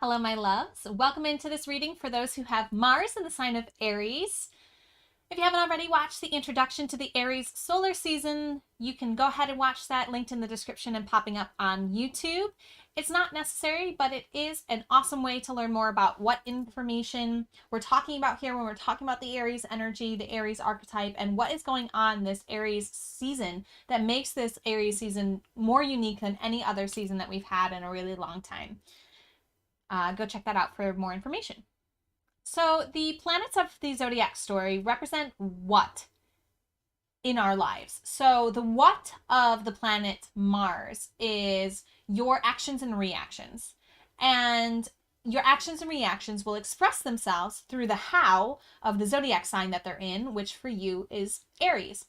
Hello, my loves. Welcome into this reading for those who have Mars in the sign of Aries. If you haven't already watched the introduction to the Aries Solar season, you can go ahead and watch that, linked in the description and popping up on YouTube. It's not necessary, but it is an awesome way to learn more about what information we're talking about here when we're talking about the Aries energy, the Aries archetype, and what is going on this Aries season that makes this Aries season more unique than any other season that we've had in a really long time. Go check that out for more information. So the planets of the zodiac story represent what in our lives. So the what of the planet Mars is your actions and reactions. And your actions and reactions will express themselves through the how of the zodiac sign that they're in, which for you is Aries.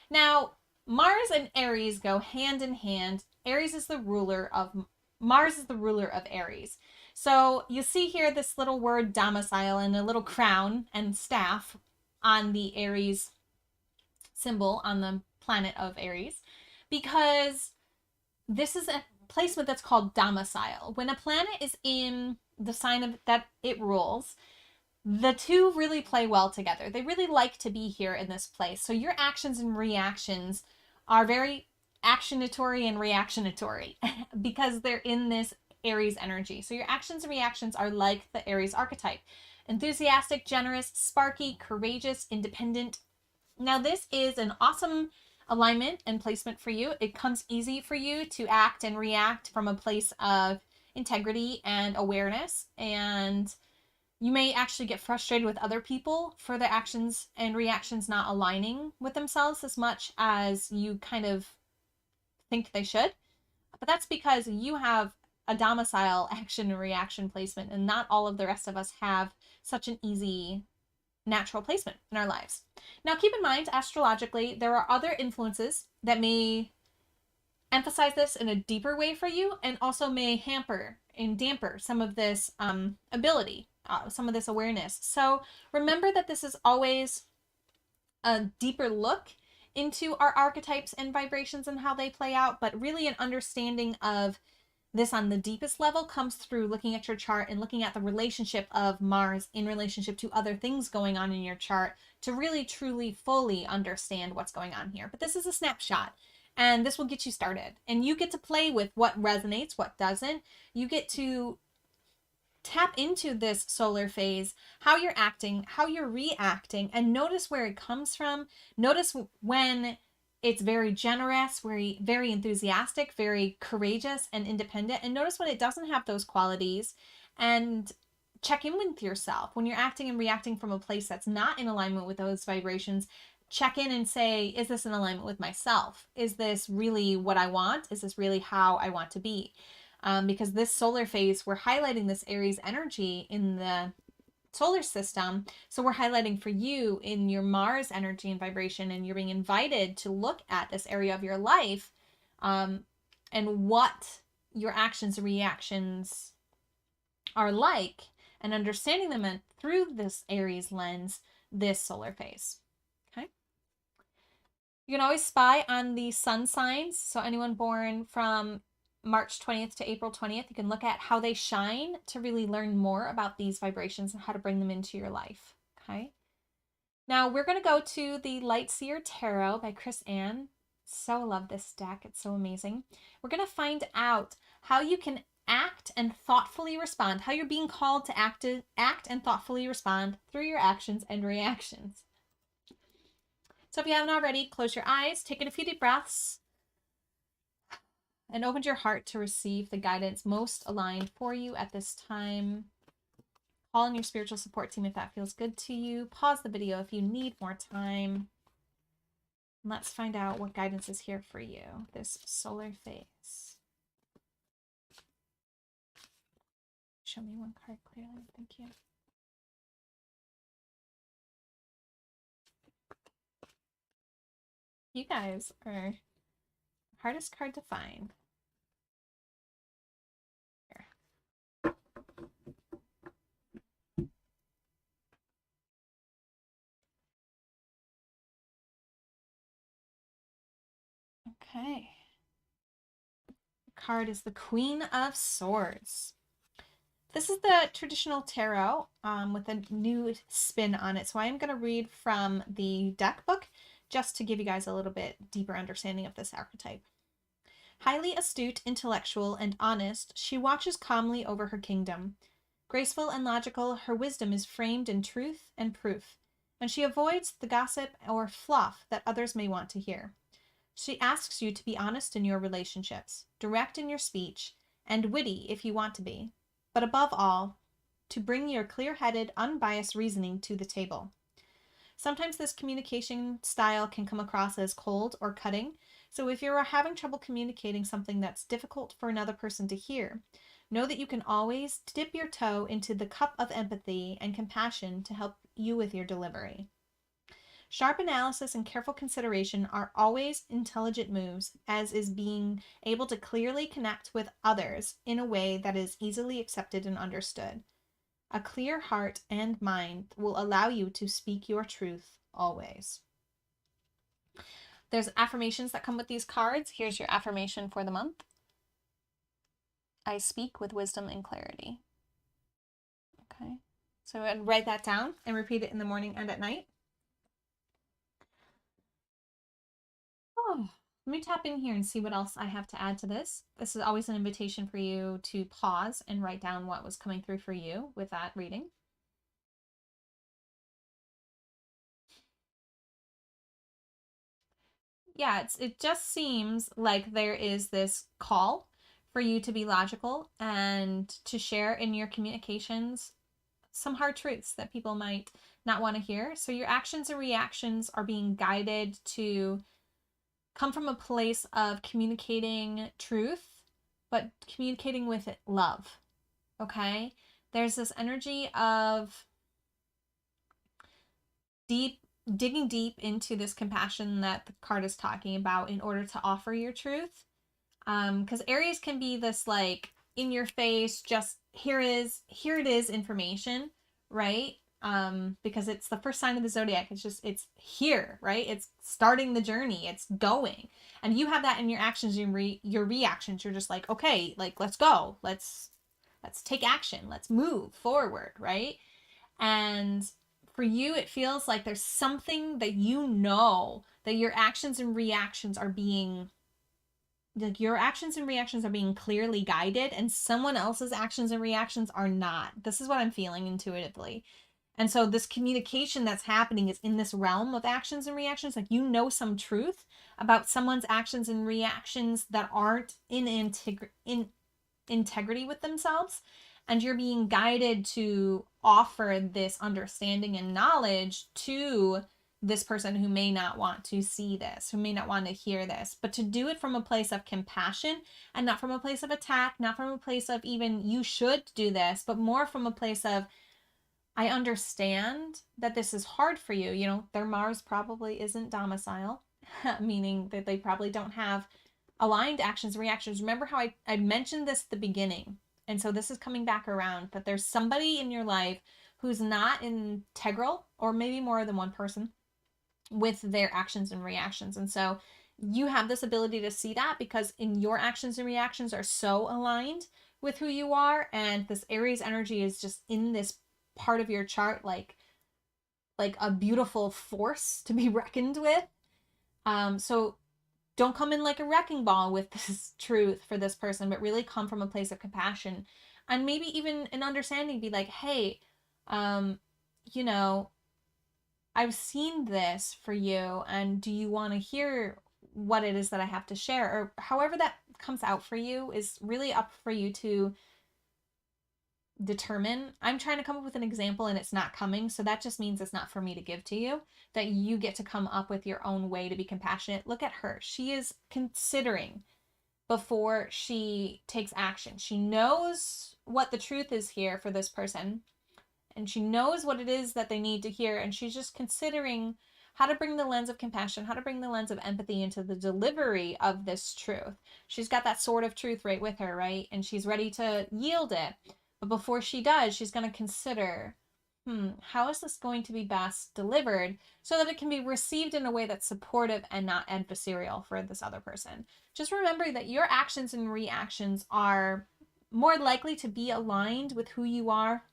Now, Mars and Aries go hand in hand. Mars is the ruler of Aries. So you see here this little word domicile and a little crown and staff on the Aries symbol on the planet of Aries, because this is a placement that's called domicile. When a planet is in the sign of that it rules, the two really play well together. They really like to be here in this place. So your actions and reactions are very actionatory and reactionatory because they're in this Aries energy. So your actions and reactions are like the Aries archetype: enthusiastic, generous, sparky, courageous, independent. Now this is an awesome alignment and placement for you. It comes easy for you to act and react from a place of integrity and awareness, and you may actually get frustrated with other people for their actions and reactions not aligning with themselves as much as you kind of think they should. But that's because you have a domicile action and reaction placement, and not all of the rest of us have such an easy natural placement in our lives. Now, keep in mind, astrologically, there are other influences that may emphasize this in a deeper way for you, and also may hamper and damper some of this ability, some of this awareness. So remember that this is always a deeper look into our archetypes and vibrations and how they play out, but really an understanding of this on the deepest level comes through looking at your chart and looking at the relationship of Mars in relationship to other things going on in your chart to really, truly, fully understand what's going on here. But this is a snapshot, and this will get you started. And you get to play with what resonates, what doesn't. You get to tap into this solar phase, how you're acting, how you're reacting, and notice where it comes from. Notice when it's very generous, very enthusiastic, very courageous and independent, and notice when it doesn't have those qualities, and check in with yourself. When you're acting and reacting from a place that's not in alignment with those vibrations, check in and say, is this in alignment with myself? Is this really what I want? Is this really how I want to be? Because this solar phase, we're highlighting this Aries energy in the solar system. So we're highlighting for you in your Mars energy and vibration, and you're being invited to look at this area of your life and what your actions and reactions are like, and understanding them through this Aries lens, this solar phase. Okay. You can always spy on the sun signs. So anyone born from March 20th to April 20th, you can look at how they shine to really learn more about these vibrations and how to bring them into your life. Okay. Now we're going to go to the Light Seer Tarot by Chris Ann. So love this deck. It's so amazing. We're going to find out how you can act and thoughtfully respond, how you're being called to act and thoughtfully respond through your actions and reactions. So if you haven't already, close your eyes, take in a few deep breaths, and open your heart to receive the guidance most aligned for you at this time. Call in your spiritual support team if that feels good to you. Pause the video if you need more time. Let's find out what guidance is here for you this solar phase. Show me one card clearly. Thank you. You guys are the hardest card to find. Here. Okay. The card is the Queen of Swords. This is the traditional tarot with a new spin on it. So I am going to read from the deck book just to give you guys a little bit deeper understanding of this archetype. Highly astute, intellectual, and honest, she watches calmly over her kingdom. Graceful and logical, her wisdom is framed in truth and proof, and she avoids the gossip or fluff that others may want to hear. She asks you to be honest in your relationships, direct in your speech, and witty if you want to be, but above all, to bring your clear-headed, unbiased reasoning to the table. Sometimes this communication style can come across as cold or cutting, so if you're having trouble communicating something that's difficult for another person to hear, know that you can always dip your toe into the cup of empathy and compassion to help you with your delivery. Sharp analysis and careful consideration are always intelligent moves, as is being able to clearly connect with others in a way that is easily accepted and understood. A clear heart and mind will allow you to speak your truth always. There's affirmations that come with these cards. Here's your affirmation for the month. I speak with wisdom and clarity. Okay, so I'd write that down and repeat it in the morning and at night. Oh, let me tap in here and see what else I have to add to this. This is always an invitation for you to pause and write down what was coming through for you with that reading. Yeah, it just seems like there is this call for you to be logical and to share in your communications some hard truths that people might not want to hear. So your actions and reactions are being guided to come from a place of communicating truth, but communicating with it love. Okay? There's this energy of digging deep into this compassion that the card is talking about in order to offer your truth. Because Aries can be this like in your face, just here it is information, right? Because it's the first sign of the zodiac. It's here, right? It's starting the journey. It's going, and you have that in your actions, your reactions. You're just like, okay, like let's go, let's take action, let's move forward, right? And for you, it feels like there's something that you know that your actions and reactions are being like your actions and reactions are being clearly guided and someone else's actions and reactions are not. This is what I'm feeling intuitively. And so this communication that's happening is in this realm of actions and reactions. Like you know some truth about someone's actions and reactions that aren't in integrity with themselves. And you're being guided to offer this understanding and knowledge to this person who may not want to see this, who may not want to hear this, but to do it from a place of compassion and not from a place of attack, not from a place of even you should do this, but more from a place of I understand that this is hard for you. You know, their Mars probably isn't domicile, meaning that they probably don't have aligned actions and reactions. Remember how I mentioned this at the beginning. And so this is coming back around that there's somebody in your life who's not integral, or maybe more than one person, with their actions and reactions. And so you have this ability to see that because in your actions and reactions are so aligned with who you are. And this Aries energy is just in this part of your chart like a beautiful force to be reckoned with. So don't come in like a wrecking ball with this truth for this person, but really come from a place of compassion and maybe even an understanding. Be like, hey, you know, I've seen this for you, and do you want to hear what it is that I have to share? Or however that comes out for you is really up for you to determine. I'm trying to come up with an example and it's not coming, so that just means it's not for me to give to you, that you get to come up with your own way to be compassionate. Look at her. She is considering before she takes action. She knows what the truth is here for this person, and she knows what it is that they need to hear, and she's just considering how to bring the lens of compassion, how to bring the lens of empathy into the delivery of this truth. She's got that sword of truth right with her, right? And she's ready to yield it. But before she does, she's going to consider, how is this going to be best delivered so that it can be received in a way that's supportive and not adversarial for this other person? Just remember that your actions and reactions are more likely to be aligned with who you are,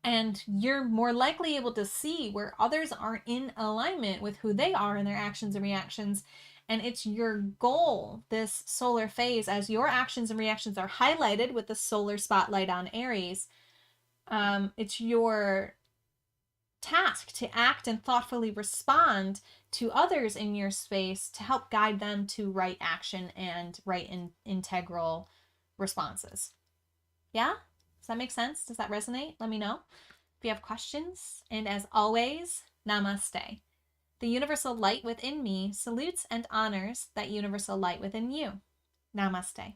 and you're more likely able to see where others aren't in alignment with who they are in their actions and reactions. And it's your goal, this solar phase, as your actions and reactions are highlighted with the solar spotlight on Aries. It's your task to act and thoughtfully respond to others in your space to help guide them to right action and right and integral responses. Yeah? Does that make sense? Does that resonate? Let me know if you have questions. And as always, namaste. The universal light within me salutes and honors that universal light within you. Namaste.